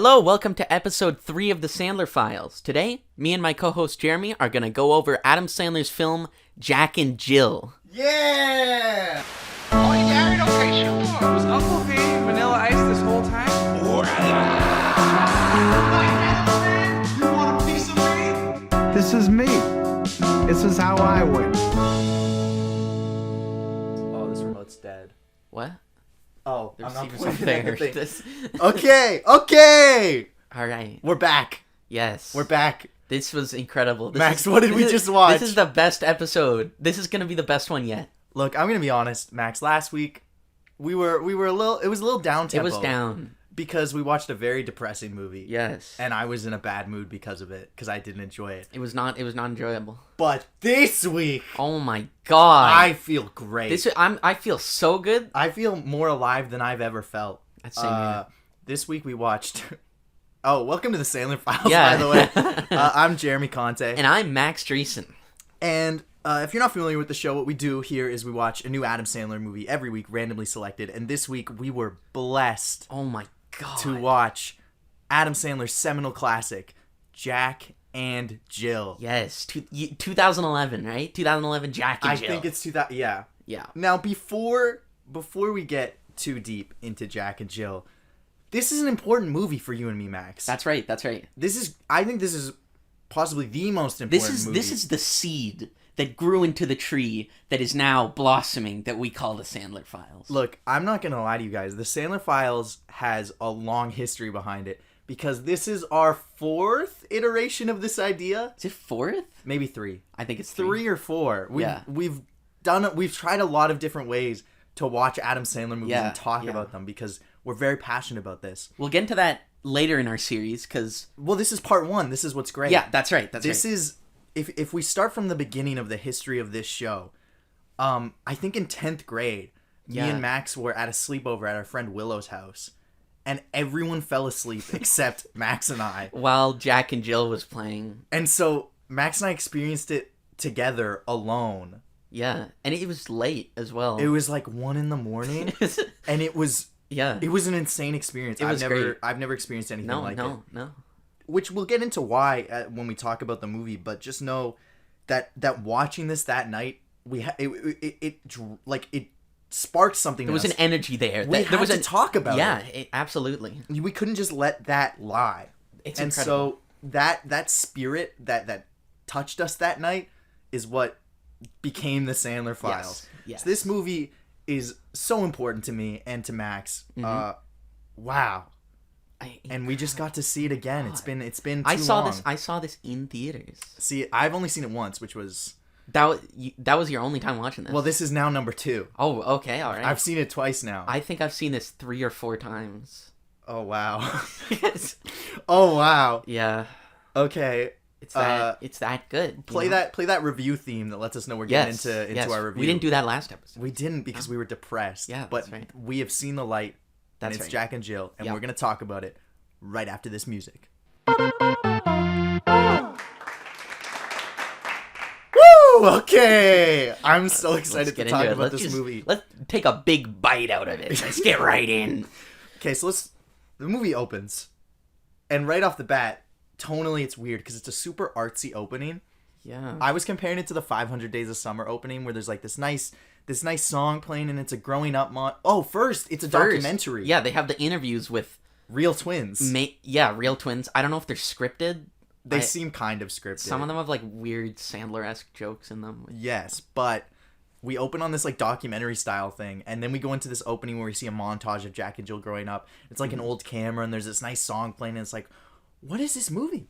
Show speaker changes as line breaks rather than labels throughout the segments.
Hello, welcome to episode 3 of the Sandler Files. Today, me and my co-host Jeremy are going to go over Adam Sandler's film, Jack and Jill.
Yeah!
Oh, you married? Okay, sure.
Was Uncle being Vanilla Ice this whole time?
You want a piece of me?
This is me. This is how I win.
Oh, this remote's dead.
What?
Oh,
The
I'm not
receiver's
pointing
up
at the
there.
thing. Okay!
Alright.
We're back.
Yes.
We're back.
This was incredible.
Max, what did we just watch?
This is the best episode. This is going to be the best one yet.
Look, I'm gonna be honest, Max. Last week, we were a little. It was a little down tempo.
It was down.
because we watched a very depressing movie.
Yes.
And I was in a bad mood because of it, because I didn't enjoy it.
It was not enjoyable.
But this week,
Oh my god.
I feel great.
I feel so good.
I feel more alive than I've ever felt.
That's same here.
This week we watched. Oh, welcome to the Sandler Files,
Yeah.
by the way. I'm Jeremy Conte.
And I'm Max Dreesen.
And if you're not familiar with the show, what we do here is we watch a new Adam Sandler movie every week, randomly selected. And this week we were blessed
Oh my god.
to watch Adam Sandler's seminal classic, Jack and Jill.
Yes. 2011, right? 2011 Jack and
I
Jill.
think it's 2000. Yeah.
Yeah.
Now, before we get too deep into Jack and Jill, this is an important movie for you and me, Max.
That's right.
I think this is possibly the most important movie.
This is the seed that grew into the tree that is now blossoming that we call the Sandler Files.
Look, I'm not going to lie to you guys. The Sandler Files has a long history behind it because this is our fourth iteration of this idea.
Is it fourth?
Maybe three.
I think it's
Three or four. We've tried a lot of different ways to watch Adam Sandler movies and talk about them because we're very passionate about this.
We'll get into that later in our series because...
Well, this is part one. This is what's great.
Yeah, that's right.
This is... If we start from the beginning of the history of this show, I think in 10th grade, me and Max were at a sleepover at our friend Willow's house, and everyone fell asleep except Max and I.
While Jack and Jill was playing.
And so Max and I experienced it together alone.
Yeah, and it was late as well.
It was like 1 a.m, and it was...
Yeah.
It was an insane experience.
It was great.
I've never experienced anything like it.
No.
Which we'll get into why when we talk about the movie, but just know that watching this that night, it sparked something.
There was an energy there.
We had to talk about it.
Yeah, absolutely.
We couldn't just let that lie.
It's
and
incredible.
so that spirit that touched us that night is what became the Sandler Files.
Yes.
So this movie is so important to me and to Max.
Mm-hmm.
Wow. And we just got to see it again. It's been too long.
I saw this in theaters.
See, I've only seen it once, which was...
That was your only time watching this?
Well, this is now number 2.
Oh, okay, all right.
I've seen it twice now.
I think I've seen this 3 or 4 times.
Oh, wow.
Yes.
Oh, wow.
Yeah.
Okay.
It's that good.
Play that review theme that lets us know we're getting into our review.
We didn't do that last episode.
We didn't because we were depressed.
Yeah,
but
that's right.
we have seen the light.
That's
and it's
right.
Jack and Jill, and we're going to talk about it right after this music. Woo! Okay! I'm so excited to talk about this movie.
Let's take a big bite out of it. Let's get right in.
Okay, so the movie opens, and right off the bat, tonally it's weird because it's a super artsy opening.
Yeah.
I was comparing it to the 500 Days of Summer opening where there's like this nice song playing and it's a growing up first it's a documentary.
Yeah, they have the interviews with
real twins.
Real twins. I don't know if they're scripted.
They seem kind of scripted.
Some of them have like weird Sandler-esque jokes in them.
Yes, but we open on this like documentary style thing, and then we go into this opening where we see a montage of Jack and Jill growing up. It's like an old camera, and there's this nice song playing, and it's like, what is this movie?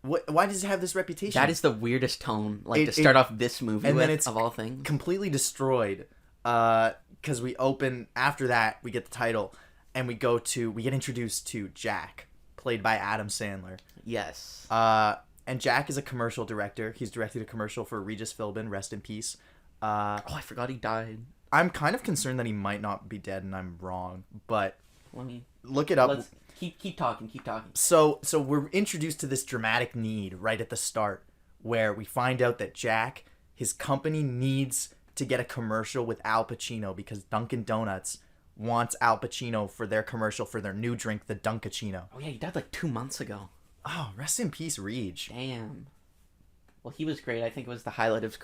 Why does it have this reputation?
That is the weirdest tone, to start off this movie
and
with,
then it's
of all things.
Completely destroyed. Because we open, after that, we get the title, and we get introduced to Jack, played by Adam Sandler.
Yes.
And Jack is a commercial director. He's directed a commercial for Regis Philbin, rest in peace.
I forgot he died.
I'm kind of concerned that he might not be dead, and I'm wrong, but
Let me
look it up.
Let's keep talking.
So we're introduced to this dramatic need right at the start, where we find out that Jack, his company needs to get a commercial with Al Pacino because Dunkin' Donuts wants Al Pacino for their commercial for their new drink, the Dunkachino.
Oh yeah, he died like 2 months ago.
Oh, rest in peace, Reach.
Damn. Well, he was great. I think it was the highlight of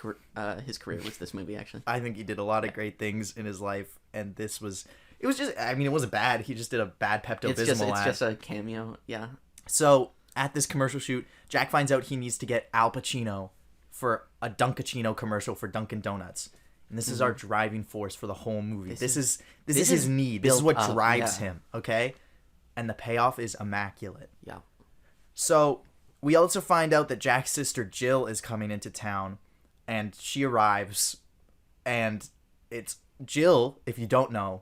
his career was this movie, actually.
I think he did a lot of great things in his life, and it was just, I mean, it wasn't bad. He just did a bad Pepto-Bismol
It's
ad.
just a cameo, yeah.
So, at this commercial shoot, Jack finds out he needs to get Al Pacino for a Dunkachino commercial for Dunkin' Donuts. And this is our driving force for the whole movie. This is his need. This is what
built up,
drives
yeah.
him, okay? And the payoff is immaculate.
Yeah.
So, we also find out that Jack's sister Jill is coming into town, and she arrives, and it's Jill, if you don't know,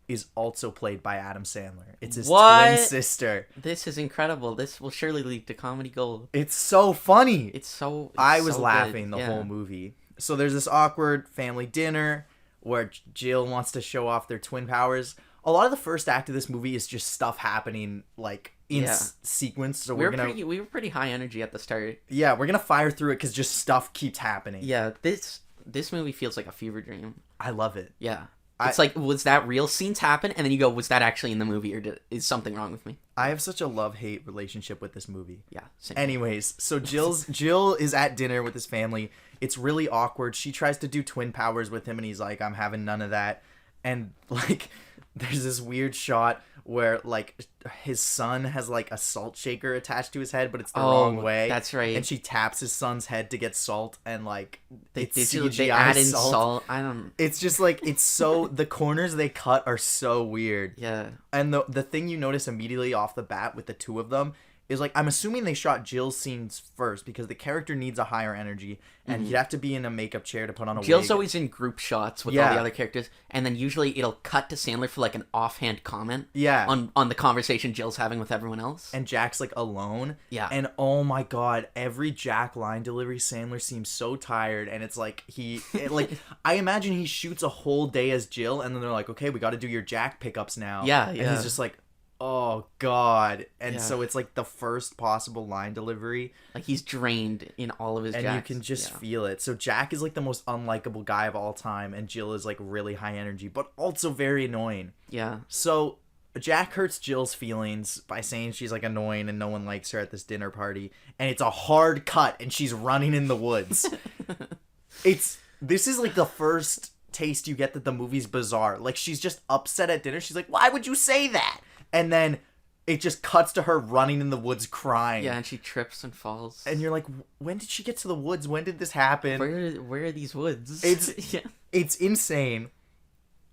is also played by Adam Sandler. It's his twin sister.
This is incredible. This will surely lead to comedy gold.
It's so funny. I was
so
laughing
good.
the whole movie. So there's this awkward family dinner where Jill wants to show off their twin powers. A lot of the first act of this movie is just stuff happening like in sequence. So we
were pretty high energy at the start.
Yeah, we're gonna fire through it because just stuff keeps happening.
Yeah, this movie feels like a fever dream.
I love it.
Yeah. It's like, was that real? Scenes happen, and then you go, was that actually in the movie, or is something wrong with me?
I have such a love-hate relationship with this movie.
Yeah. Same.
Anyways, so Jill is at dinner with his family. It's really awkward. She tries to do twin powers with him, and he's like, I'm having none of that. And, like, there's this weird shot where, like, his son has, like, a salt shaker attached to his head, but it's the wrong way.
That's right.
And she taps his son's head to get salt, and, like,
They
CGI
add in
salt.
salt. I don't...
It's just, like, it's so... the corners they cut are so weird.
Yeah.
And the thing you notice immediately off the bat with the two of them is, like, I'm assuming they shot Jill's scenes first because the character needs a higher energy, and he'd have to be in a makeup chair to put on a
Jill's
wig.
always in group shots with all the other characters, and then usually it'll cut to Sandler for, like, an offhand comment on the conversation Jill's having with everyone else.
And Jack's, like, alone.
Yeah.
And, oh, my God, every Jack line delivery, Sandler seems so tired, and it's like I imagine he shoots a whole day as Jill, and then they're like, okay, we got to do your Jack pickups now.
Yeah.
And he's just like, oh God. And
Yeah.
so it's like the first possible line delivery.
Like, he's drained in all of his
And
Jacks.
you can just feel it. So Jack is like the most unlikable guy of all time, and Jill is like really high energy, but also very annoying.
Yeah.
So Jack hurts Jill's feelings by saying she's like annoying and no one likes her at this dinner party, and it's a hard cut and she's running in the woods. This is like the first taste you get that the movie's bizarre. Like, she's just upset at dinner. She's like, why would you say that? And then it just cuts to her running in the woods crying.
Yeah, and she trips and falls.
And you're like, when did she get to the woods? When did this happen?
Where are these woods?
It's insane.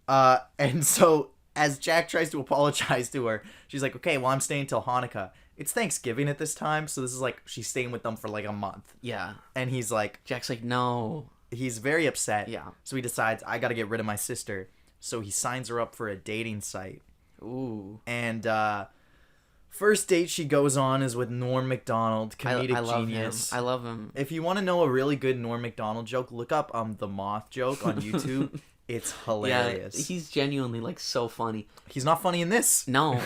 And so as Jack tries to apologize to her, she's like, okay, well, I'm staying till Hanukkah. It's Thanksgiving at this time, so this is like, she's staying with them for like a month.
Yeah.
And he's like...
Jack's like, no.
He's very upset.
Yeah.
So he decides, I gotta get rid of my sister. So he signs her up for a dating site.
Ooh.
And first date she goes on is with Norm Macdonald, comedic
I love
genius.
him. I love him.
If you want to know a really good Norm Macdonald joke, look up the moth joke on YouTube. It's hilarious.
Yeah, he's genuinely like so funny.
He's not funny in this.
No.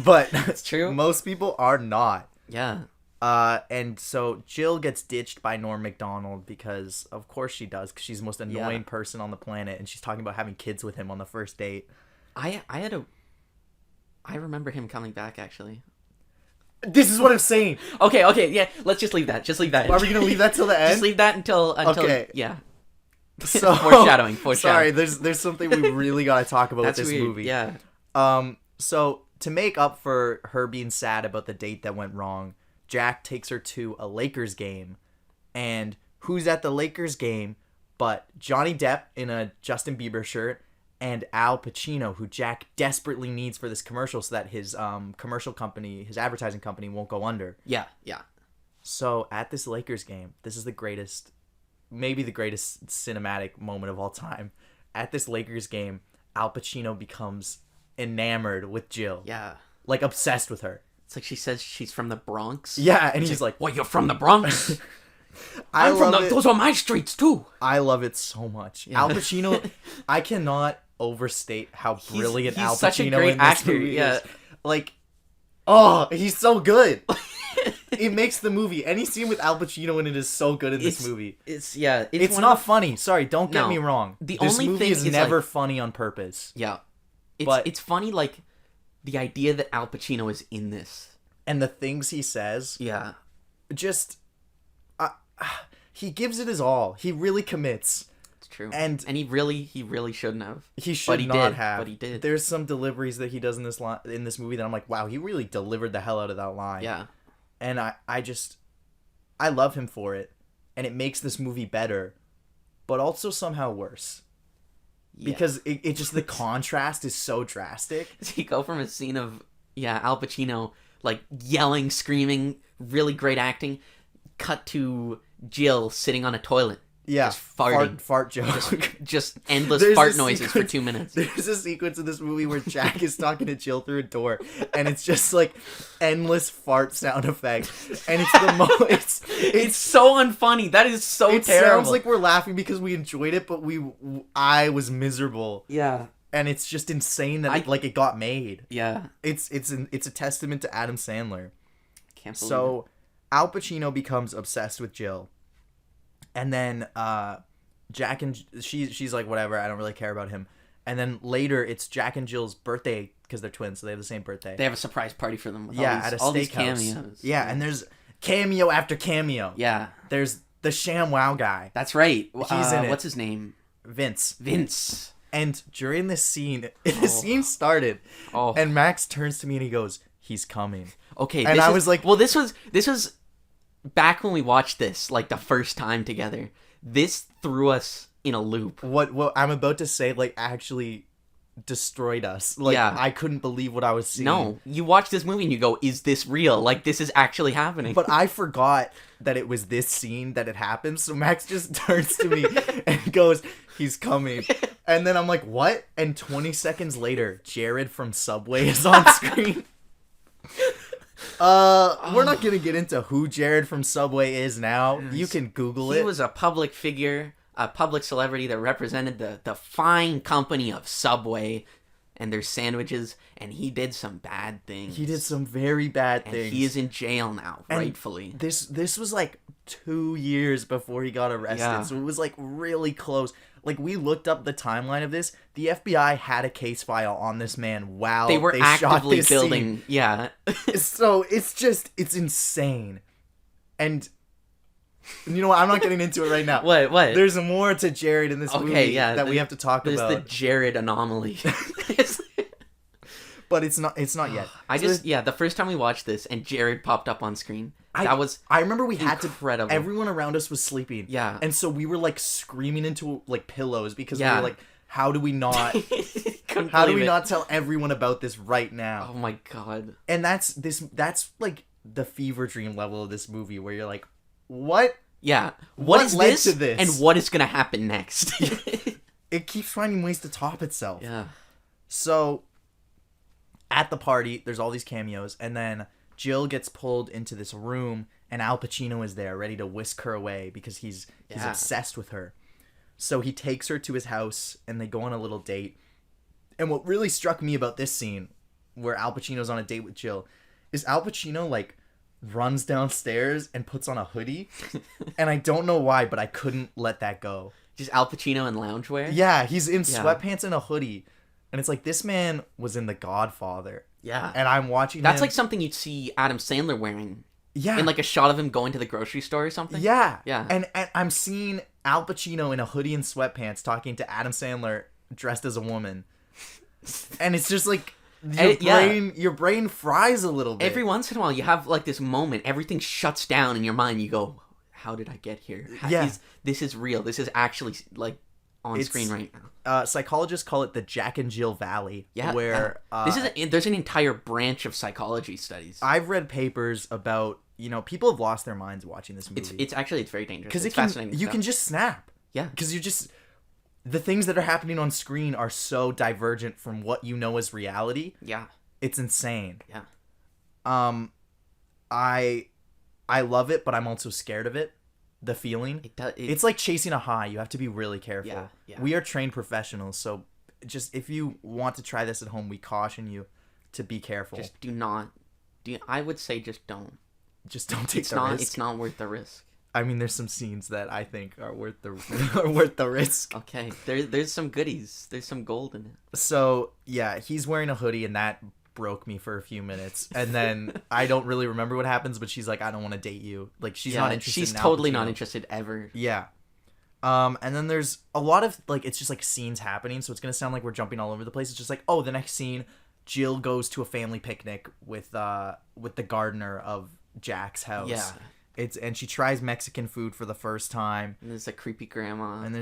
But
it's true.
Most people are not.
Yeah.
And so Jill gets ditched by Norm Macdonald because of course she does, because she's the most annoying person on the planet, and she's talking about having kids with him on the first date.
I remember him coming back, actually.
This is what I'm saying.
Okay, yeah. Let's just leave that. Just leave that.
Are we gonna leave that till the end?
Just leave that until
okay.
Yeah.
So
Foreshadowing.
Sorry, there's something we really gotta talk about with this
weird.
movie.
Yeah.
So to make up for her being sad about the date that went wrong, Jack takes her to a Lakers game, and who's at the Lakers game but Johnny Depp in a Justin Bieber shirt and Al Pacino, who Jack desperately needs for this commercial so that his commercial company, his advertising company, won't go under.
Yeah.
So at this Lakers game, this is the greatest, maybe the greatest cinematic moment of all time. At this Lakers game, Al Pacino becomes enamored with Jill.
Yeah.
Like obsessed with her.
It's like she says she's from the Bronx.
Yeah, and he's like,
"Well, you're from the Bronx."
I'm
from those are my streets too.
I love it so much. Yeah. Al Pacino, I cannot overstate how brilliant Al Pacino
such a great
in this
actor.
movie
Yeah.
is. Like, oh, he's so good. It makes the movie. Any scene with Al Pacino in it is so good in this movie.
It's
not funny. Sorry, don't get me wrong.
The
this
only
movie
thing
is never funny on purpose.
Yeah. It's funny, like, the idea that Al Pacino is in this.
And the things he says,
Yeah.
just he gives it his all. He really commits.
It's true.
And
he really shouldn't have.
He should
but he
not
did,
have.
But he did.
There's some deliveries that he does in this movie that I'm like, wow, he really delivered the hell out of that line.
Yeah.
And I love him for it, and it makes this movie better, but also somehow worse.
Yeah.
Because it just, the contrast is so drastic.
You go from a scene of, Al Pacino, like, yelling, screaming, really great acting, cut to Jill sitting on a toilet.
Yeah,
Just farting.
fart joke.
Just endless
There's
fart
a
noises for 2 minutes.
There's a sequence in this movie where Jack is talking to Jill through a door, and it's just like endless fart sound effects, and it's the most.
It's so unfunny. That is so
It
terrible.
sounds like we're laughing because we enjoyed it, but I was miserable,
Yeah.
and it's just insane that it got made.
Yeah.
It's a testament to Adam Sandler.
Can't believe it.
So Al Pacino becomes obsessed with Jill. And then Jack and she's like, whatever, I don't really care about him. And then later it's Jack and Jill's birthday because they're twins, so they have the same birthday.
They have a surprise party for them with
at a
all these
steakhouse.
cameos.
Yeah, and there's cameo after cameo.
Yeah.
There's the ShamWow guy,
That's right.
He's in it.
What's his name?
Vince.
Vince.
And during this scene, the scene started,
Oh.
and Max turns to me and he goes, "He's coming."
Okay.
And I was like,
well, this was back when we watched this, like, the first time together. This threw us in a loop.
What I'm about to say, like, actually destroyed us. Like,
Yeah.
I couldn't believe what I was seeing.
No, you watch this movie and you go, "Is this real? Like, this is actually happening."
But I forgot that it was this scene that had happened, so Max just turns to me and goes, "He's coming." And then I'm like, "What?" And 20 seconds later, Jared from Subway is on screen. We're not gonna get into who Jared from Subway is now. You can Google it.
He was a public figure, a public celebrity that represented the fine company of Subway and their sandwiches, and he did some bad things.
He did some very bad
and
things.
he is in jail now,
And
rightfully.
This was like 2 years before he got arrested,
Yeah.
so it was like really close. Like, we looked up the timeline of this. The FBI had a case file on this man while
They were
shot
actively
this
building, yeah.
scene. So it's insane. And you know what? I'm not getting into it right now.
What?
There's more to Jared in this movie that we have to talk
There's
about.
the Jared anomaly.
But it's not yet.
The first time we watched this and Jared popped up on screen, that was
I remember we had
incredible.
to. Everyone around us was sleeping.
Yeah.
And so we were like screaming into like pillows because we
Yeah.
were like, how do we not?
Couldn't
How do
believe
we
it.
not tell everyone about this right now?
Oh my god.
And that's like the fever dream level of this movie where you're like, what?
Yeah.
What
What is
led
this,
to this?
and what is going to happen next?
It keeps finding ways to top itself.
Yeah.
So at the party, there's all these cameos, and then Jill gets pulled into this room, and Al Pacino is there, ready to whisk her away because he's
Yeah.
obsessed with her. So he takes her to his house, and they go on a little date. And what really struck me about this scene, where Al Pacino's on a date with Jill, is Al Pacino, like, runs downstairs and puts on a hoodie. And I don't know why, but I couldn't let that go.
Just Al Pacino in loungewear?
Yeah, he's in
Yeah.
sweatpants and a hoodie. And it's like, this man was in The Godfather.
Yeah.
And I'm watching
That's
him.
like something you'd see Adam Sandler wearing.
Yeah.
In like a shot of him going to the grocery store or something.
Yeah.
Yeah.
And I'm seeing Al Pacino in a hoodie and sweatpants talking to Adam Sandler dressed as a woman. And it's just like your brain fries a little bit.
Every once in a while you have like this moment, everything shuts down in your mind. You go, how did I get here? This is real. This is actually like on screen right now.
Psychologists call it the Jack and Jill Valley.
Yeah.
Where
there's an entire branch of psychology studies.
I've read papers about, people have lost their minds watching this movie.
It's very dangerous.
Because
it's fascinating.
you
stuff.
can just snap.
Yeah.
Because the things that are happening on screen are so divergent from what you know as reality.
Yeah.
It's insane.
Yeah.
I love it, but I'm also scared of it. The feeling. It's like chasing a high. You have to be really careful.
Yeah, yeah.
We are trained professionals, so just if you want to try this at home, we caution you to be careful.
Just I would say just don't.
Just don't take
It's
the
not.
risk.
It's not worth the risk.
I mean, there's some scenes that I think are worth the risk.
Okay, there's some goodies. There's some gold in it.
So yeah, he's wearing a hoodie, and that broke me for a few minutes. And then I don't really remember what happens, but she's like, I don't want to date you. Like, she's not interested.
She's
in
totally
Al Pacino.
not interested ever.
Yeah. And then there's a lot of like, it's just like scenes happening, so it's gonna sound like we're jumping all over the place. It's just like, oh, the next scene, Jill goes to a family picnic with the gardener of Jack's house.
Yeah.
And she tries Mexican food for the first time.
And there's a creepy grandma.
And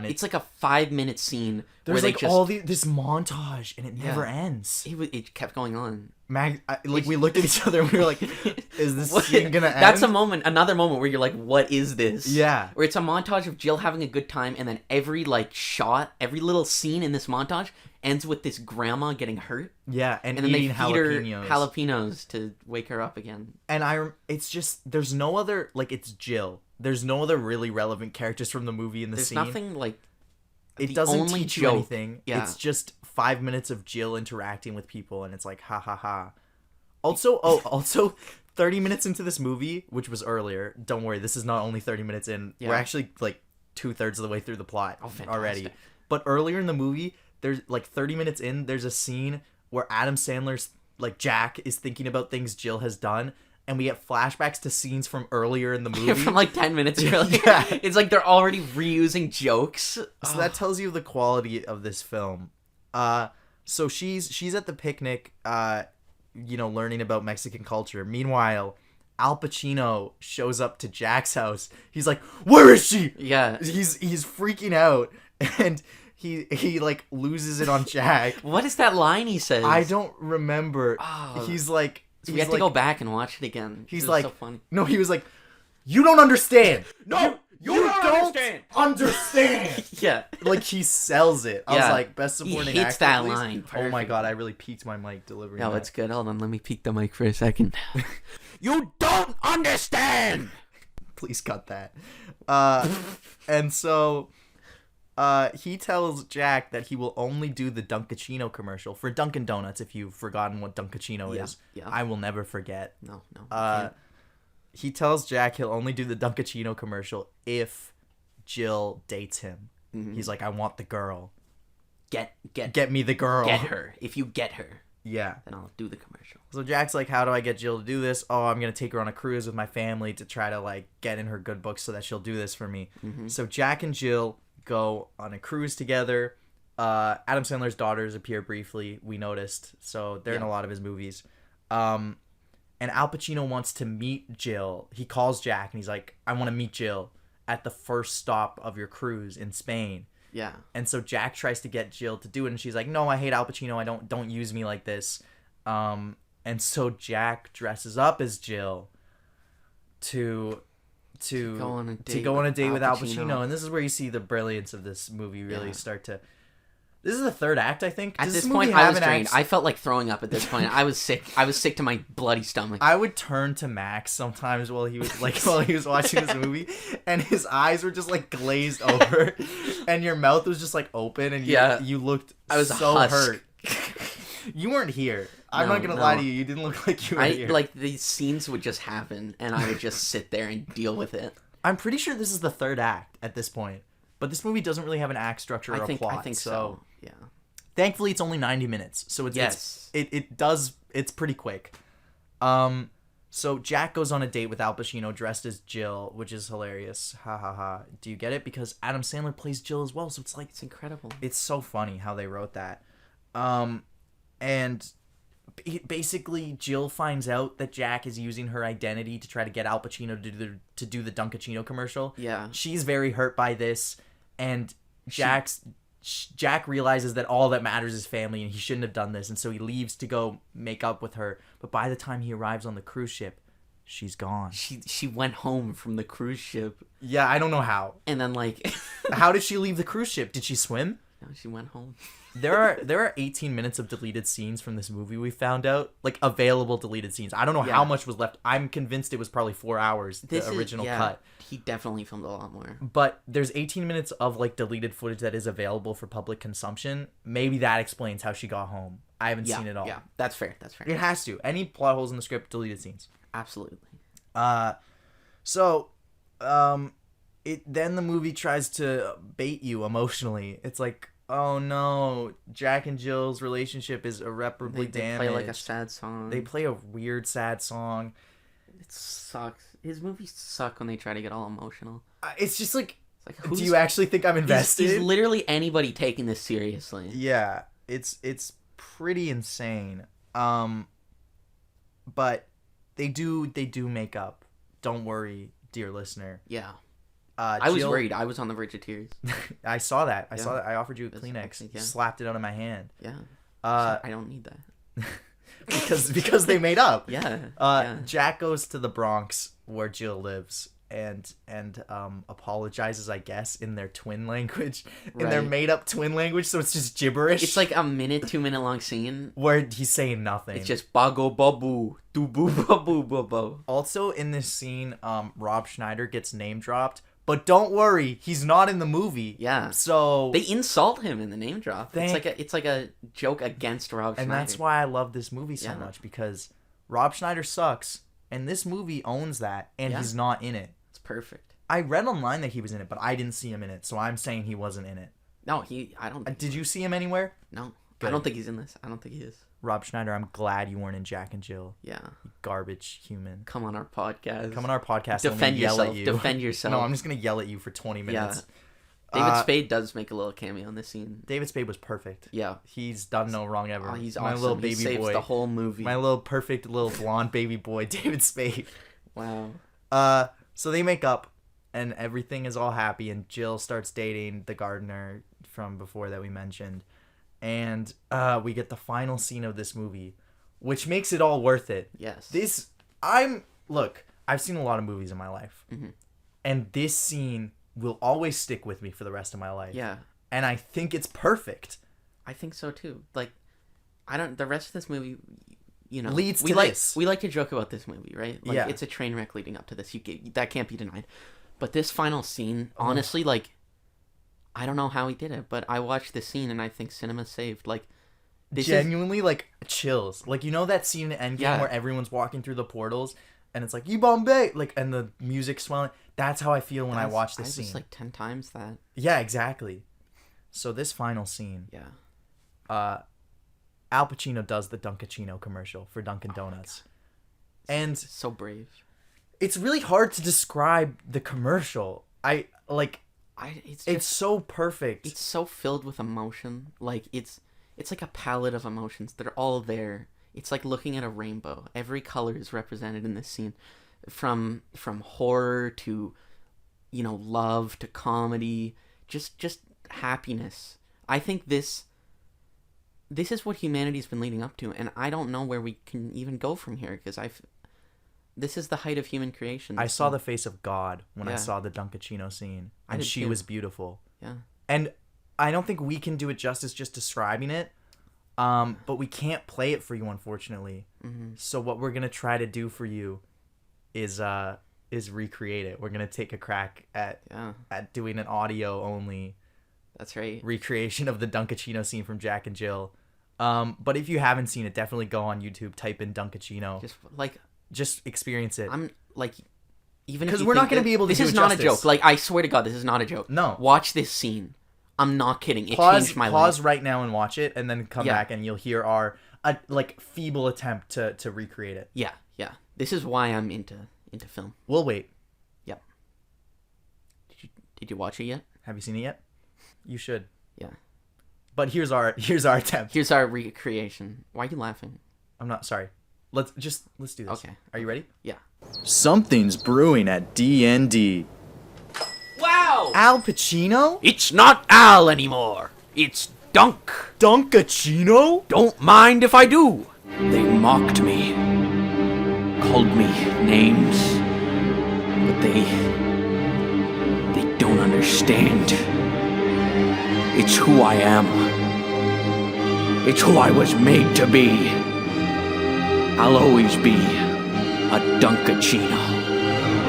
it's like a 5-minute scene.
There's
where
like all this montage, and it never ends.
It kept going on.
We looked at each other and we were like, "Is this scene gonna end?"
That's another moment where you're like, "What is this?"
Yeah.
Where it's a montage of Jill having a good time, and then every little scene in this montage ends with this grandma getting hurt.
Yeah, and
then
eating
they feed her
jalapenos.
Jalapenos to wake her up again.
And it's just, there's no other, like, it's Jill. There's no other really relevant characters from the movie in the scene.
There's nothing like.
It doesn't teach you anything.
Yeah.
It's just 5 minutes of Jill interacting with people, and it's like, ha ha ha. Also, 30 minutes into this movie, which was earlier, don't worry, this is not only 30 minutes in.
Yeah.
We're actually, like, 2/3 of the way through the plot already.
Fantastic.
But earlier in the movie, there's, like, 30 minutes in, there's a scene where Adam Sandler's, like, Jack is thinking about things Jill has done, and we get flashbacks to scenes from earlier in the movie.
From like 10 minutes earlier.
Yeah.
It's like they're already reusing jokes.
So that tells you the quality of this film. So she's at the picnic, learning about Mexican culture. Meanwhile, Al Pacino shows up to Jack's house. He's like, "Where is she?"
Yeah.
He's freaking out, and he like loses it on Jack.
What is that line he says?
I don't remember.
Oh.
He's like,
We have to go back and watch it again.
He's
It was
like,
so funny.
no, he was like, "You don't understand."
No, you don't
understand.
Yeah.
Like, he sells it. I was
Yeah.
like, best supporting
He hits
actor,
that
please.
line.
Oh my
Perfect.
god, I really peaked my mic delivering.
No,
that.
it's good. Hold on, let me peek the mic for a second. You don't understand.
Please cut that. And so he tells Jack that he will only do the Dunkachino commercial for Dunkin' Donuts. If you've forgotten what Dunkachino is,
yeah.
I will never forget.
No. I can't.
He tells Jack he'll only do the Dunkachino commercial if Jill dates him.
Mm-hmm.
He's like, "I want the girl.
Get
me the girl.
Get her. If you get her,
Yeah.
then I'll do the commercial.
So Jack's like, "How do I get Jill to do this?" "Oh, I'm going to take her on a cruise with my family to try to, like, get in her good books so that she'll do this for me."
Mm-hmm.
So Jack and Jill go on a cruise together. Adam Sandler's daughters appear briefly, we noticed. So they're in a lot of his movies. And Al Pacino wants to meet Jill. He calls Jack and he's like, "I want to meet Jill at the first stop of your cruise in Spain."
Yeah.
And so Jack tries to get Jill to do it, and she's like, "No, I hate Al Pacino. I don't use me like this." And so Jack dresses up as Jill to go on a date with Al Pacino. And this is where you see the brilliance of this movie really start to. This is the third act, I think.
At this point, I was drained. I felt like throwing up at this point. I was sick. I was sick to my bloody stomach.
I would turn to Max sometimes while he was watching this movie, and his eyes were just like glazed over, and your mouth was just like open, and you looked so hurt. You weren't here. I'm not gonna lie to you. You didn't look like you were here.
Like, these scenes would just happen, and I would just sit there and deal with it.
I'm pretty sure this is the third act at this point, but this movie doesn't really have an act structure or a plot.
I think so. Yeah.
Thankfully, it's only 90 minutes, so it's pretty quick. So Jack goes on a date with Al Pacino dressed as Jill, which is hilarious. Ha ha ha. Do you get it? Because Adam Sandler plays Jill as well, so it's like,
It's incredible.
it's so funny how they wrote that. And basically Jill finds out that Jack is using her identity to try to get Al Pacino to do the Dunkachino commercial.
Yeah.
She's very hurt by this, and Jack realizes that all that matters is family, and he shouldn't have done this, and so he leaves to go make up with her. But by the time he arrives on the cruise ship, she's gone.
She went home from the cruise ship,
Yeah, I don't know how.
and then like,
How did she leave the cruise ship? Did she swim?
no, she went home.
There are 18 minutes of deleted scenes from this movie, we found out. Like, available deleted scenes. I don't know how much was left. I'm convinced it was probably 4 hours, the original cut.
He definitely filmed a lot more.
But there's 18 minutes of, like, deleted footage that is available for public consumption. Maybe that explains how she got home. I haven't seen it all.
Yeah, that's fair.
It has to. Any plot holes in the script, deleted scenes.
Absolutely.
So then the movie tries to bait you emotionally. It's like, oh no, Jack and Jill's relationship is irreparably damaged.
They play like a sad song.
They play a weird sad song.
It sucks. His movies suck when they try to get all emotional.
It's just like,
It's
do you actually think I'm invested?
Is literally anybody taking this seriously?
Yeah, it's pretty insane. But they do make up. Don't worry, dear listener.
Yeah.
Jill,
I was worried. I was on the verge of tears.
I saw that. I
Yeah.
saw that. I offered you a
That's
Kleenex.
okay, yeah.
Slapped it out of my hand.
Yeah.
Uh,
I don't need that.
because they made up.
Yeah.
Jack goes to the Bronx where Jill lives and apologizes, I guess, in their twin language, in their
Right.
made up twin language. So it's just gibberish.
It's like a 2-minute long scene.
where he's saying nothing.
It's just bago babu do boo babu babo.
Also in this scene, Rob Schneider gets name dropped, but don't worry, he's not in the movie.
Yeah.
So
They insult him in the name drop.
Thank-
It's like a joke against Rob
and
Schneider.
that's why I love this movie so
Yeah.
much, because Rob Schneider sucks, and this movie owns that, and
Yeah.
he's not in it.
It's perfect.
I read online that he was in it, but I didn't see him in it, so I'm saying he wasn't in it.
No, I don't.
Did you see him anywhere?
No,
Good.
I don't think he's in this. I don't think he is.
Rob Schneider, I'm glad you weren't in Jack and Jill.
Yeah.
Garbage human.
Come on our podcast.
Come on our podcast.
Defend
and yell
yourself.
at you.
Defend yourself.
No, I'm just gonna yell at you for 20 minutes.
David Spade does make a little cameo in this scene.
David Spade was perfect.
Yeah.
He's done no wrong ever.
Oh, he's
my
awesome.
little
He
baby
saves
boy.
the whole movie.
My little perfect little blonde baby boy, David Spade.
Wow.
So they make up, and everything is all happy, and Jill starts dating the gardener from before that we mentioned, and we get the final scene of this movie, which makes it all worth it.
Yes.
Look, I've seen a lot of movies in my life, and this scene will always stick with me for the rest of my life.
Yeah.
And I think it's perfect.
I think so too. Like, the rest of this movie,
Leads
we
to
like,
this.
We like to joke about this movie, right? Like,
Yeah.
it's a train wreck leading up to this. That can't be denied. But this final scene, honestly, like, I don't know how he did it, but I watched this scene and I think cinema saved. Like, this
Genuinely, like, chills. Like, you know that scene in Endgame
Yeah.
where everyone's walking through the portals, and it's like, "You Bombay!" Like, and the music's swelling. That's how I feel when I watch this scene.
Just like 10 times that.
Yeah, exactly. So this final scene,
Yeah.
Al Pacino does the Dunkachino commercial for Dunkin' Donuts. And
So brave.
it's really hard to describe the commercial. It's so perfect.
It's so filled with emotion. Like, it's like a palette of emotions that are all there. It's like looking at a rainbow. Every color is represented in this scene, from horror to, love to comedy, just happiness. I think this is what humanity's been leading up to, and I don't know where we can even go from here, because this is the height of human creation.
I saw the face of God when I
Yeah.
saw the Dunkachino scene,
I
and
did
she
too.
was beautiful.
Yeah.
And I don't think we can do it justice just describing it. But we can't play it for you, unfortunately.
Mm-hmm.
So what we're gonna try to do for you is recreate it. We're gonna take a crack at doing an audio only
That's right.
recreation of the Dunkachino scene from Jack and Jill. But if you haven't seen it, definitely go on YouTube, type in Dunkachino, just experience it.
I'm like, even
because
if
we're not gonna be able to.
This
do
is
it
not
justice.
a joke. Like, I swear to God, this is not a joke.
No.
Watch this scene. I'm not kidding. It
Pause
changed my life.
right now and watch it, and then come
Yeah.
back and you'll hear our feeble attempt to recreate it.
Yeah. This is why I'm into film.
We'll wait.
Yep. Did you watch it yet?
Have you seen it yet? You should.
Yeah.
But here's our attempt.
Here's our recreation. Why are you laughing?
I'm not sorry. Let's do this.
Okay.
Are you ready?
Yeah.
Something's brewing at D&D.
Wow!
Al Pacino?
It's not Al anymore. It's Dunk.
Dunkachino?
Don't mind if I do. They mocked me. Called me names. But they don't understand. It's who I am. It's who I was made to be. I'll always be a Dunkachino.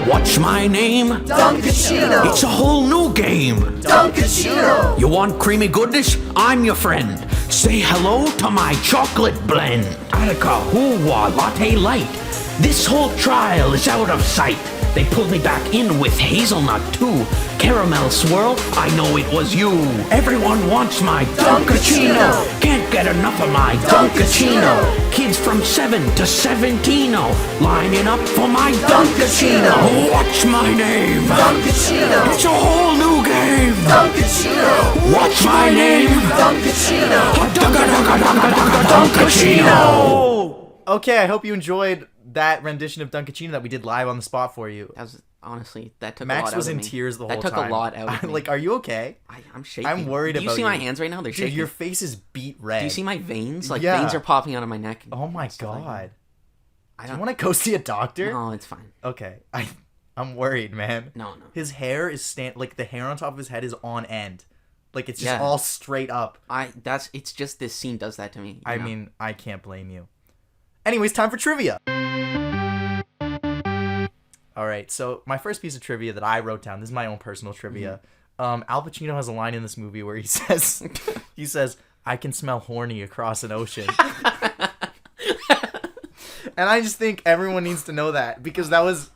What's my name?
Dunkachino!
It's a whole new game.
Dunkachino!
You want creamy goodness? I'm your friend. Say hello to my chocolate blend. Attica Hoowa Latte Light. This whole trial is out of sight.
They pulled me back in with hazelnut too. Caramel swirl, I know it was you. Everyone wants my Dunkachino. Can't get enough of my Dunkachino. Kids from 7 to 17 lining up for my Dunkachino. What's my name? Dunkachino. It's a whole new game. Dunkachino. What's my name? Dunkachino. Dunkachino.
Okay, I hope you enjoyed that rendition of Dunkachino that we did live on the spot for you.
That was honestly that took
Max
a lot out
was
of
in
me.
tears the whole
That took
time.
a lot out of me.
Like, are you okay?
I'm shaking.
I'm worried
Do you
about
see
you.
my hands right now? They're
Dude,
shaking.
your face is beat red.
Do you see my veins? Like
Yeah.
veins are popping out of my neck.
Oh my
Stuff like that.
god.
I
Do
don't
you want to go see a doctor?
No, it's fine.
Okay. I'm worried, man.
No.
His hair is like the hair on top of his head is on end. Like it's just
Yeah.
all straight up.
It's just this scene does that to me.
I mean, I can't blame you. Anyways, time for trivia. All right, so my first piece of trivia that I wrote down, this is my own personal trivia. Al Pacino has a line in this movie where he says, "I can smell horny across an ocean." And I just think everyone needs to know that because that was,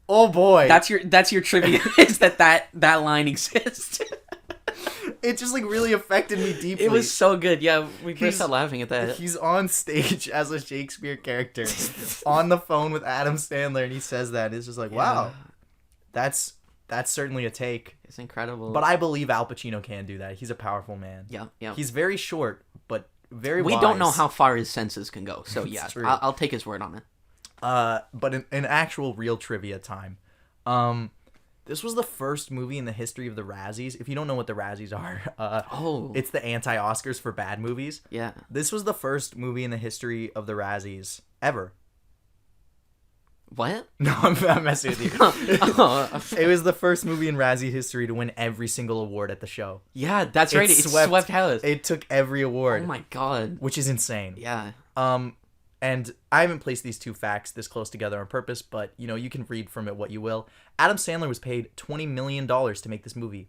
oh boy.
That's your trivia is that line exists.
It just like really affected me deeply.
It was so good. Yeah, we
He's-
burst out laughing at that.
He's on stage as a Shakespeare character on the phone with Adam Sandler, and he says that. It's just like, wow, that's certainly a take.
It's incredible.
But I believe Al Pacino can do that. He's a powerful man.
Yeah.
He's very short, but very
We
wise.
don't know how far his senses can go, so
It's
yeah,
true.
I'll take his word on it.
But in actual real trivia time, this was the first movie in the history of the Razzies. If you don't know what the Razzies are, it's the anti-Oscars for bad movies.
Yeah.
This was the first movie in the history of the Razzies ever.
What?
No, I'm messing with you. It was the first movie in Razzie history to win every single award at the show.
Yeah, that's right. It swept house.
It took every award.
Oh my god.
Which is insane.
Yeah.
And I haven't placed these two facts this close together on purpose, but you can read from it what you will. Adam Sandler was paid $20 million to make this movie.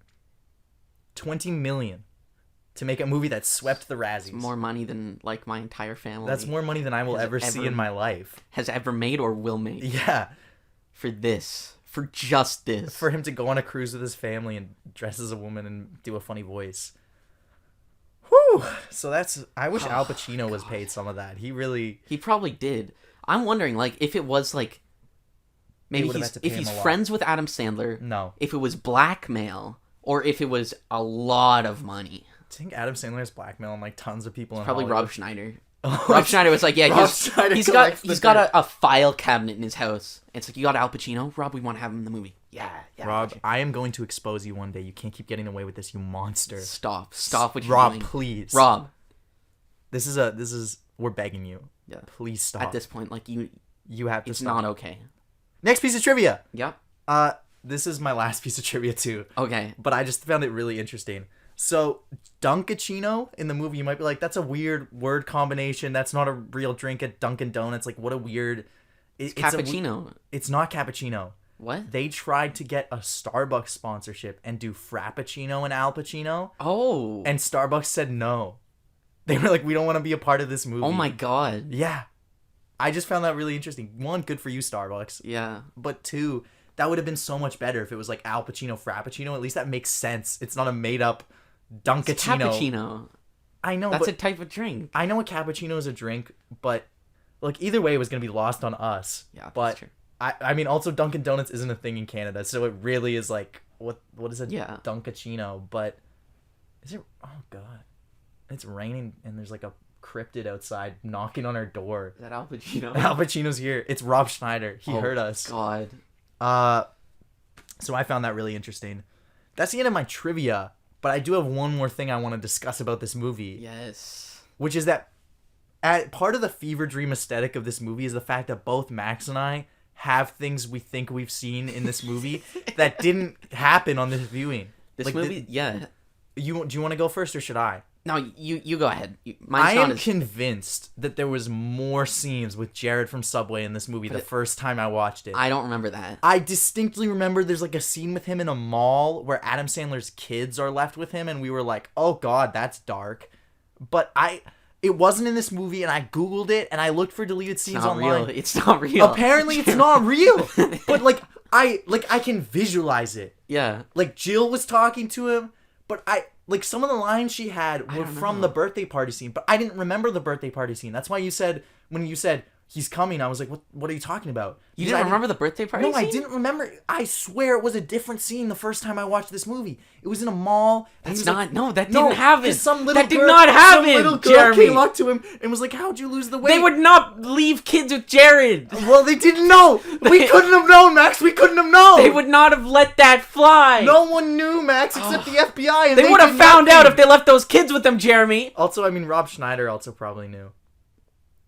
$20 million to make a movie that swept the Razzies.
More money than like my entire family.
That's more money than I will ever see in my life.
Has ever made or will make.
Yeah.
For just this.
For him to go on a cruise with his family and dress as a woman and do a funny voice. Whew. So I wish Al Pacino was paid some of that. He
probably did. I'm wondering, like, if it was like, maybe if he's friends with Adam Sandler.
No.
If it was blackmail, or if it was a lot of money.
I think Adam Sandler is blackmailing like tons of people in
Probably
Hollywood.
Rob Schneider. Rob Schneider was like, yeah, he's got a file cabinet in his house. It's like, you got Al Pacino? Rob, we want to have him in the movie. Yeah.
Rob, I am going to expose you one day. You can't keep getting away with this, you monster.
Stop what you're
Rob,
doing.
please.
Rob.
We're begging you.
Yeah.
Please stop.
At this point, like,
you have to
it's
stop.
not okay.
Next piece of trivia.
Yep.
This is my last piece of trivia too.
Okay.
But I just found it really interesting. So, Dunkachino in the movie, you might be like, that's a weird word combination. That's not a real drink at Dunkin' Donuts. Like, what a weird...
It's cappuccino.
It's not cappuccino.
What?
They tried to get a Starbucks sponsorship and do Frappuccino and Al Pacino.
Oh.
And Starbucks said no. They were like, we don't want to be a part of this movie.
Oh my god.
Yeah. I just found that really interesting. One, good for you, Starbucks.
Yeah.
But two, that would have been so much better if it was like Al Pacino Frappuccino. At least that makes sense. It's not a made-up Dunkachino.
It's cappuccino.
I know,
That's
but
a type of drink.
I know a cappuccino is a drink, but like either way, it was gonna be lost on us.
Yeah,
but
that's true.
I mean, also Dunkin' Donuts isn't a thing in Canada, so it really is like what is a
Yeah.
Dunkachino? But is it? Oh god, it's raining and there's like a cryptid outside knocking on our door.
Is that Al Pacino?
Al Pacino's here. It's Rob Schneider. He heard us.
God.
So I found that really interesting. That's the end of my trivia. But I do have one more thing I want to discuss about this movie.
Yes.
Which is that part of the fever dream aesthetic of this movie is the fact that both Max and I have things we think we've seen in this movie that didn't happen on this viewing.
This movie, yeah.
Do you want to go first or should I?
No, you go ahead.
I am convinced that there was more scenes with Jared from Subway in this movie the first time I watched it.
I don't remember that.
I distinctly remember there's like a scene with him in a mall where Adam Sandler's kids are left with him and we were like, oh god, that's dark. But it wasn't in this movie and I Googled it and I looked for deleted scenes online.
It's not real.
Apparently it's not real. But like, I can visualize it.
Yeah.
Like Jill was talking to him, but some of the lines she had were from the birthday party scene, but I didn't remember the birthday party scene. That's why when you said he's coming, I was like, what are you talking about?
You didn't remember the birthday party
No,
scene?
I didn't remember. I swear it was a different scene the first time I watched this movie. It was in a mall. And
That's
he was
not.
like,
no, that didn't happen.
just some little
that did
girl,
not happen.
Some little girl
Jeremy
came up to him and was like, "How'd you lose the weight?"
They would not leave kids with Jared.
Well, they didn't know. We couldn't have known, Max. We couldn't have known.
They would not have let that fly.
No one knew, Max, except the FBI. And
They would have
did
found
nothing.
out if they left those kids with them, Jeremy.
Also, I mean, Rob Schneider also probably knew.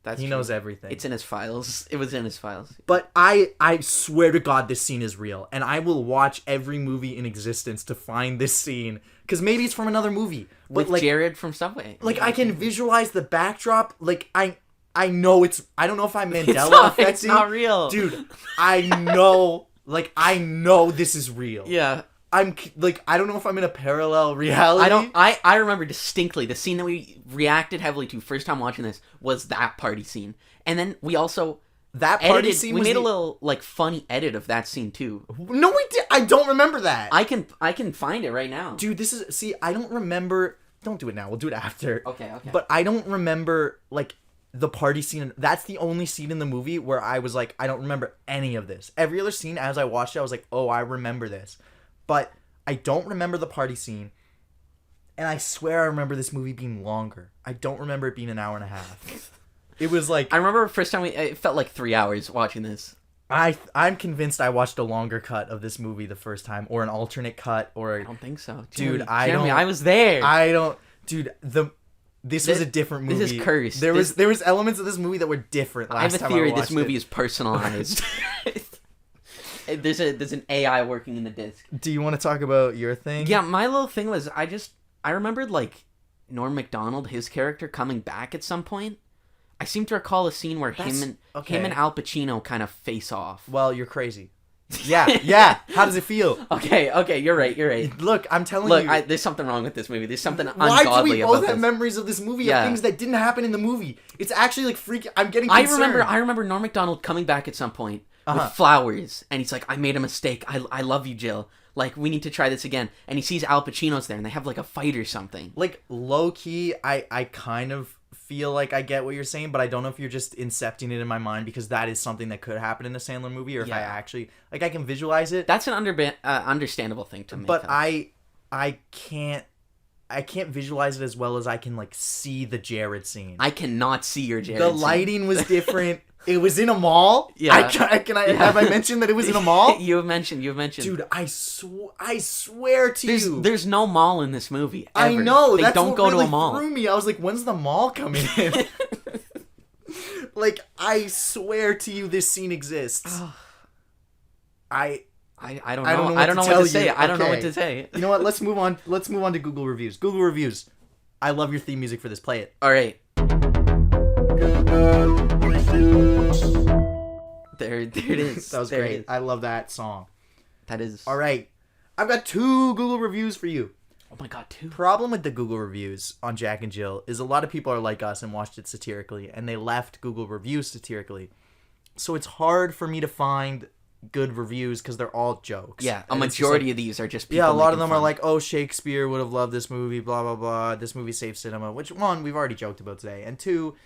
He
true.
knows everything.
It's in his files. It was in his files.
But I swear to God, this scene is real, and I will watch every movie in existence to find this scene, because maybe it's from another movie. But
With Jared from Subway.
like I can visualize the backdrop. Like I know it's. I don't know if I'm Mandela affecting.
It's not real,
dude. I know. Like I know this is real.
Yeah.
I'm like I don't know if I'm in a parallel reality.
I remember distinctly the scene that we reacted heavily to first time watching this was that party scene, and then we also
That party
edited,
scene
we
was
made
the-
a little like funny edit of that scene too.
No, we did. I don't remember that.
I can find it right now.
Dude, this is. See, I don't remember. Don't do it now. We'll do it after.
Okay.
But I don't remember like the party scene. That's the only scene in the movie where I was like, I don't remember any of this. Every other scene, as I watched it, I was like, oh, I remember this. But I don't remember the party scene. And I swear I remember this movie being longer. I don't remember it being an hour and a half. It was like
I remember first time it felt like 3 hours watching this.
I'm convinced I watched a longer cut of this movie the first time, or an alternate cut, or
I don't think so,
Dude,
Jeremy, I was there.
This was a different movie.
This is cursed.
There was elements of this movie that were different
I have
last
a
time
theory
I
this
watched
movie
it.
is personalized. There's an AI working in the disc.
Do you want to talk about your thing?
Yeah, my little thing was I remembered like Norm Macdonald, his character coming back at some point. I seem to recall a scene where him and Al Pacino kind of face off.
Well, you're crazy. Yeah. How does it feel?
Okay, you're right.
Look, I'm telling
Look,
you.
there's something wrong with this movie. There's something
Why do
ungodly
we
about
both have
this.
memories of this movie
Yeah.
of things that didn't happen in the movie? It's actually like freaking. I'm getting
I
concerned.
remember Norm Macdonald coming back at some point with flowers, and he's like, "I made a mistake. I love you, Jill. Like, we need to try this again." And he sees Al Pacino's there, and they have like a fight or something.
Like low key, I kind of feel like I get what you're saying, but I don't know if you're just incepting it in my mind, because that is something that could happen in a Sandler movie, or if I actually like I can visualize it.
That's an understandable thing to make.
But
up.
I can't visualize it as well as I can like see the Jared scene.
I cannot see your Jared.
The
scene.
lighting was different. It was in a mall.
Yeah.
Have I mentioned that it was in a mall?
You have mentioned.
Dude, I swear to you.
There's no mall in this movie. Ever.
I know.
They
That's
don't
what
go
really
to a mall.
threw me. I was like, when's the mall coming in? Like, I swear to you, this scene exists.
I don't know.
I don't know
I don't know
what to
what
tell
to say.
you.
I don't know what
Okay.
to say.
You know what? Let's move on. Let's move on to Google reviews. Google reviews. I love your theme music for this. Play it.
All right. There it is.
That was
There it
great.
is.
I love that song.
That is.
All right. I've got 2 Google reviews for you.
Oh my god, too.
Problem with the Google reviews on Jack and Jill is a lot of people are like us and watched it satirically, and they left Google reviews satirically. So it's hard for me to find good reviews because they're all jokes.
Yeah, a
And it's just
majority
like-
of these are just people.
Yeah, a lot of
making
them are
fun.
like, oh, Shakespeare would have loved this movie, blah, blah, blah. This movie saved cinema. Which, 1, we've already joked about today. And 2,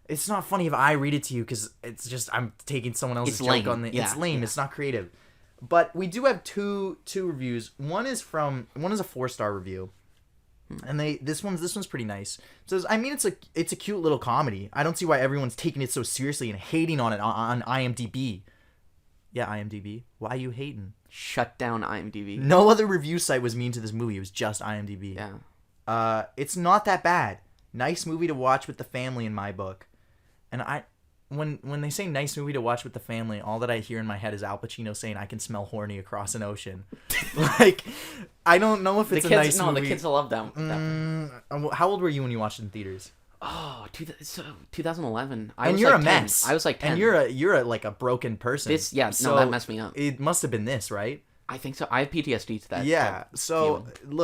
it's not funny if I read it to you because it's just, I'm taking someone else's
It's
joke
lame.
on the...
Yeah,
It's lame.
yeah.
It's not creative. But we do have two reviews. One is a 4-star review. And this one's pretty nice. It says, I mean, it's a cute little comedy. I don't see why everyone's taking it so seriously and hating on it on IMDb. Yeah, IMDb. Why are you hating?
Shut down IMDb.
No other review site was mean to this movie. It was just IMDb.
Yeah.
It's not that bad. Nice movie to watch with the family in my book. And when they say nice movie to watch with the family, all that I hear in my head is Al Pacino saying, I can smell horny across an ocean. Like, I don't know if it's a nice movie.
The kids will love that.
How old were you when you watched it in theaters?
Oh, 2011.
And you're a mess.
I was like 10.
And you're like a broken person.
That messed me up.
It must have been this, right?
I think so. I have PTSD to that.
Yeah.
that
So
feeling.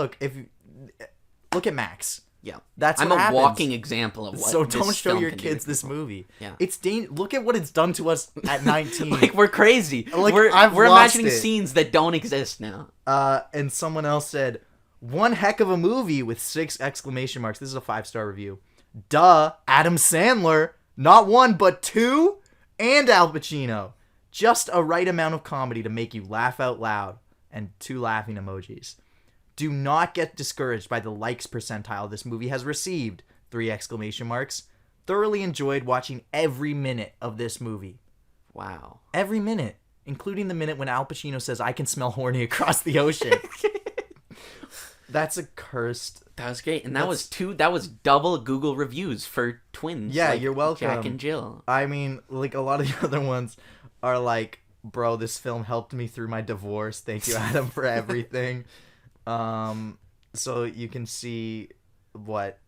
look at Max.
Yeah.
That's
I'm
what
a
happens.
walking example of what
So
this
don't show
film
your
can do
kids
to
this
people.
movie.
Yeah.
It's look at what it's done to us at 19.
Like, we're crazy.
Like,
we're
I've
we're
lost
imagining
it.
scenes that don't exist now.
And someone else said, "One heck of a movie" with 6 exclamation marks. This is a 5-star review. Duh, Adam Sandler, not 1 but 2, and Al Pacino. Just a right amount of comedy to make you laugh out loud, and 2 laughing emojis. Do not get discouraged by the likes percentile this movie has received. 3 exclamation marks. Thoroughly enjoyed watching every minute of this movie.
Wow.
Every minute, including the minute when Al Pacino says, "I can smell horny across the ocean." That's a cursed.
That was great. And that was double Google reviews for twins.
Yeah,
like
you're welcome.
Jack and Jill.
I mean, like, a lot of the other ones are like, "Bro, this film helped me through my divorce. Thank you, Adam, for everything." So you can see what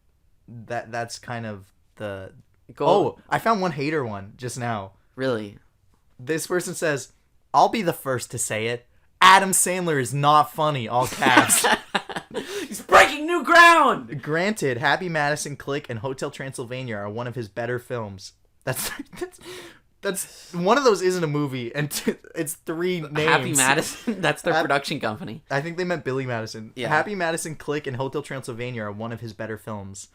that's kind of the. Oh, I found one hater one just now.
Really?
This person says, "I'll be the first to say it. Adam Sandler is not funny." All caps.
He's breaking new ground!
Granted, Happy Madison, Click, and Hotel Transylvania are one of his better films. That's one of those isn't a movie, and it's 3 names.
Happy Madison? That's their production company.
I think they meant Billy Madison.
Yeah.
Happy Madison, Click, and Hotel Transylvania are one of his better films.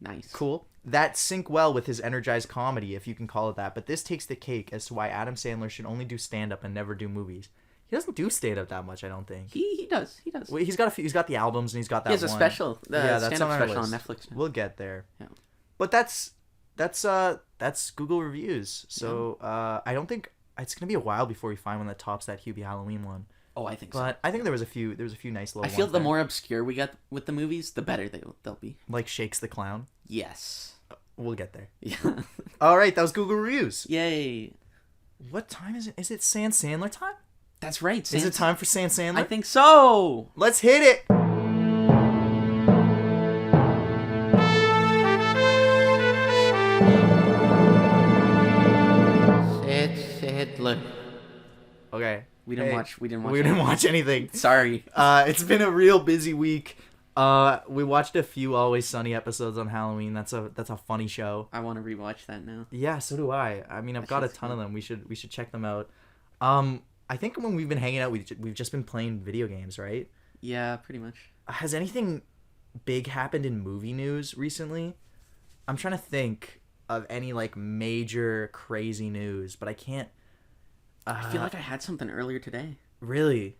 Nice.
Cool. That sync well with his energized comedy, if you can call it that, but this takes the cake as to why Adam Sandler should only do stand-up and never do movies. He doesn't do stand-up that much, I don't think.
He does.
Well, he's got he's got the albums, and he's got that
He has a
one.
special.
That's
stand-up
on our
special on
list.
Netflix now.
We'll get there.
Yeah.
But that's Google reviews. So I don't think it's gonna be a while before we find one that tops that Hubie Halloween one.
Oh, I think so.
But I think there was a few nice little.
I feel
ones
the
there.
more obscure we get with the movies, the better they'll be.
like Shakes the Clown.
Yes.
We'll get there.
Yeah.
All right, that was Google reviews.
Yay.
What time is it? Is it San Sandler time?
That's right.
Is it time for San Sandler?
I think so.
Let's hit it.
Sandler.
Okay.
We didn't watch
anything.
Sorry.
It's been a real busy week. We watched a few Always Sunny episodes on Halloween. That's a funny show.
I want to rewatch that now.
Yeah, so do I. I mean, I've got a
shit's
ton of
good.
them. We should check them out. I think when we've been hanging out, we've just been playing video games, right?
Yeah, pretty much.
Has anything big happened in movie news recently? I'm trying to think of any like major crazy news, but I can't.
I feel like I had something earlier today.
Really?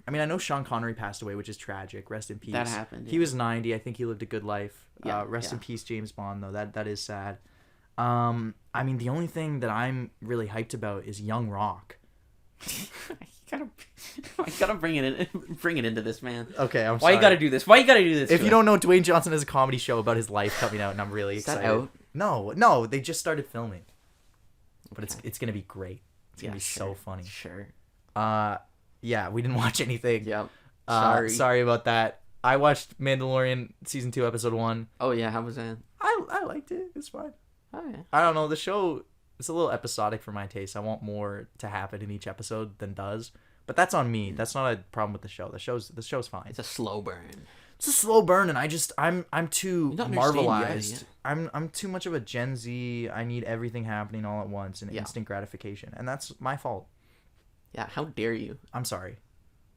I mean, I know Sean Connery passed away, which is tragic. Rest in peace.
That happened,
He
yeah.
was 90. I think he lived a good life.
Yeah,
rest in
yeah.
peace, James Bond, though. That is sad. I mean, the only thing that I'm really hyped about is Young Rock.
I gotta bring it into this, man.
Okay, I'm
Why
sorry.
you gotta do this? Why you gotta do this?
If
to
you
us?
don't know, Dwayne Johnson has a comedy show about his life coming out, and I'm really
Is that
excited.
out?
No, they just started filming. But it's gonna be great. It's gonna be
sure,
so funny.
Sure.
Yeah, we didn't watch anything.
Yep.
Sorry about that. I watched Mandalorian season 2, episode 1.
Oh yeah, how was that?
I liked it. It's fine.
Oh yeah.
I don't know. The show is a little episodic for my taste. I want more to happen in each episode than does. But that's on me. That's not a problem with the show. The show's fine.
It's a slow burn.
It's a slow burn, and I'm too
You don't understand
marvelized.
yet,
I'm too much of a Gen Z. I need everything happening all at once and
Yeah.
instant gratification, and that's my fault.
Yeah. How dare you?
I'm sorry.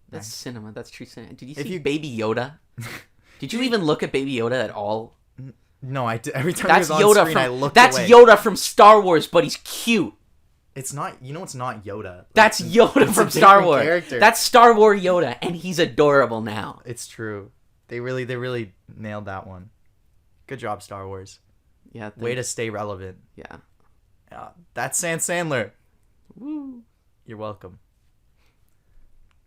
That's cinema. That's true cinema. Did you
If
see
you-
Baby Yoda? Did you even look at Baby Yoda at all?
No, every time
That's
he was on
Yoda
screen, I
from.
looked
That's
away.
Yoda from Star Wars, but he's cute.
It's not. You know, it's not Yoda. Like,
That's Yoda
it's a
from Star
different
Wars.
character.
That's Star Wars Yoda, and he's adorable now.
It's true. They really nailed that one. Good job, Star Wars.
Yeah.
Way to stay relevant.
Yeah.
That's San Sandler.
Woo.
You're welcome.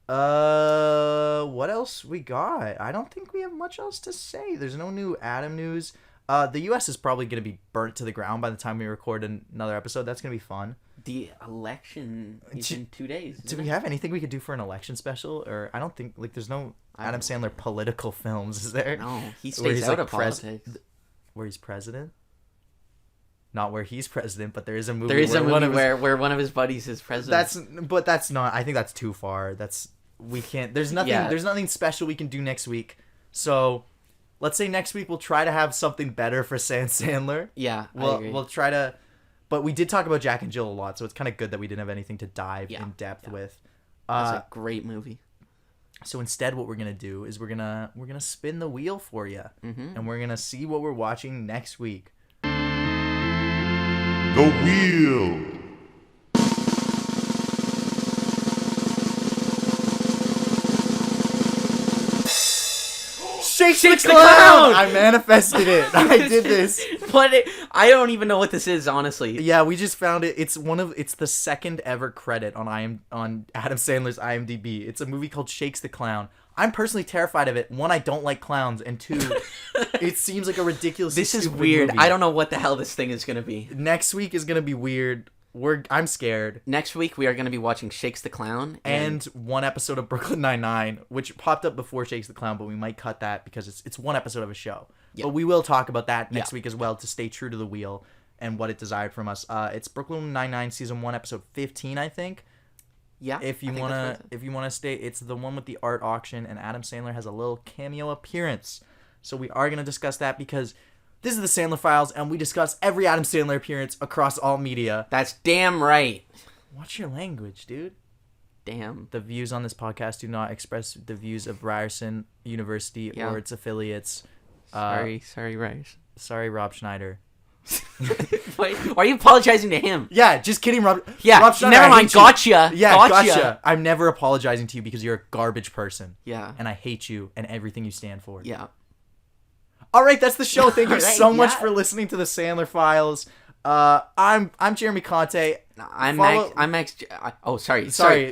What else we got? I don't think we have much else to say. There's no new Adam news. The U.S. is probably going to be burnt to the ground by the time we record another episode. That's going to be fun.
The election is in 2 days.
Do we have anything we could do for an election special? Or I don't think, like, there's no Adam Sandler political films, is there?
No, he
Where
stays
he's,
out
like,
of politics.
Where he's president? Not where he's president, but there is a movie.
There is a
where one
movie
of his-
where one of his buddies is president.
That's not. I think that's too far. We can't. There's nothing.
Yeah.
There's nothing special we can do next week. So, let's say next week we'll try to have something better for Sandler.
Yeah, I agree.
We'll try to, but we did talk about Jack and Jill a lot, so it's kind of good that we didn't have anything to dive in depth with.
That's a great movie.
So instead, what we're gonna do is we're gonna spin the wheel for you, and we're gonna see what we're watching next week.
The wheel.
Shakes the
the
clown!
Clown!
I manifested it. I did this.
I don't even know what this is, honestly.
Yeah, we just found it. It's the second ever credit on Adam Sandler's IMDb. It's a movie called Shakes the Clown. I'm personally terrified of it. One, I don't like clowns, and two, it seems like a ridiculous.
This is weird.
Movie.
I don't know what the hell this thing is gonna be.
Next week is gonna be weird. I'm scared.
Next week we are gonna be watching Shakes the Clown
and one episode of Brooklyn Nine-Nine, which popped up before Shakes the Clown, but we might cut that because it's one episode of a show. Yeah. But we will talk about that next week as well to stay true to the wheel and what it desired from us. It's Brooklyn Nine-Nine season 1 episode 15, I think.
Yeah.
If you wanna stay, it's the one with the art auction, and Adam Sandler has a little cameo appearance. So we are gonna discuss that because this is the Sandler Files, and we discuss every Adam Sandler appearance across all media.
That's damn right.
Watch your language, dude.
Damn.
The views on this podcast do not express the views of Ryerson University or its affiliates.
Sorry, Ryerson.
Sorry, Rob Schneider.
Why are you apologizing to him?
Yeah, just kidding, Rob.
Yeah,
Rob Schneider,
never
I
mind.
hate you.
Gotcha.
Yeah,
gotcha.
I'm never apologizing to you because you're a garbage person.
Yeah.
And I hate you and everything you stand for.
Yeah.
All right, that's the show. Thank you so much
yeah.
for listening to the Sandler Files. I'm Jeremy Conte.
I'm Max. Oh, sorry.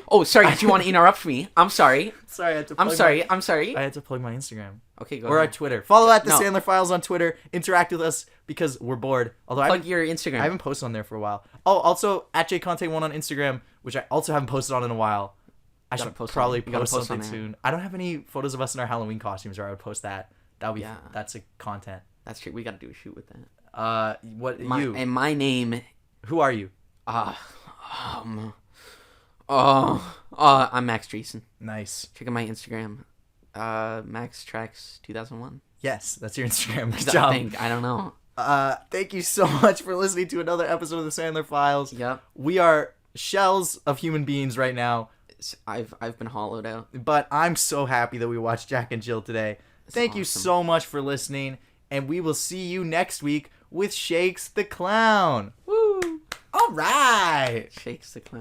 Oh, sorry. Did you want to interrupt me? I'm sorry.
Sorry, I had to
I'm sorry.
I had to plug my Instagram.
Okay, go
or
ahead.
on Twitter. Follow at the Sandler Files on Twitter. Interact with us because we're bored. Although
plug your Instagram.
I haven't posted on there for a while. Oh, also at jconte1 on Instagram, which I also haven't posted on in a while. I should probably post something soon. I don't have any photos of us in our Halloween costumes, or I would post that. That would be that's a content.
That's true. We gotta do a shoot with that.
You
and my name.
Who are you?
I'm Max Dreesen.
Nice.
Check out my Instagram. Max Tracks 2001.
Yes, that's your Instagram. Good job.
I don't know.
Thank you so much for listening to another episode of the Sandler Files.
Yep.
We are shells of human beings right now.
I've been hollowed out.
But I'm so happy that we watched Jack and Jill today. Thank you so much for listening, and we will see you next week with Shakes the Clown.
Woo!
All right.
Shakes the Clown.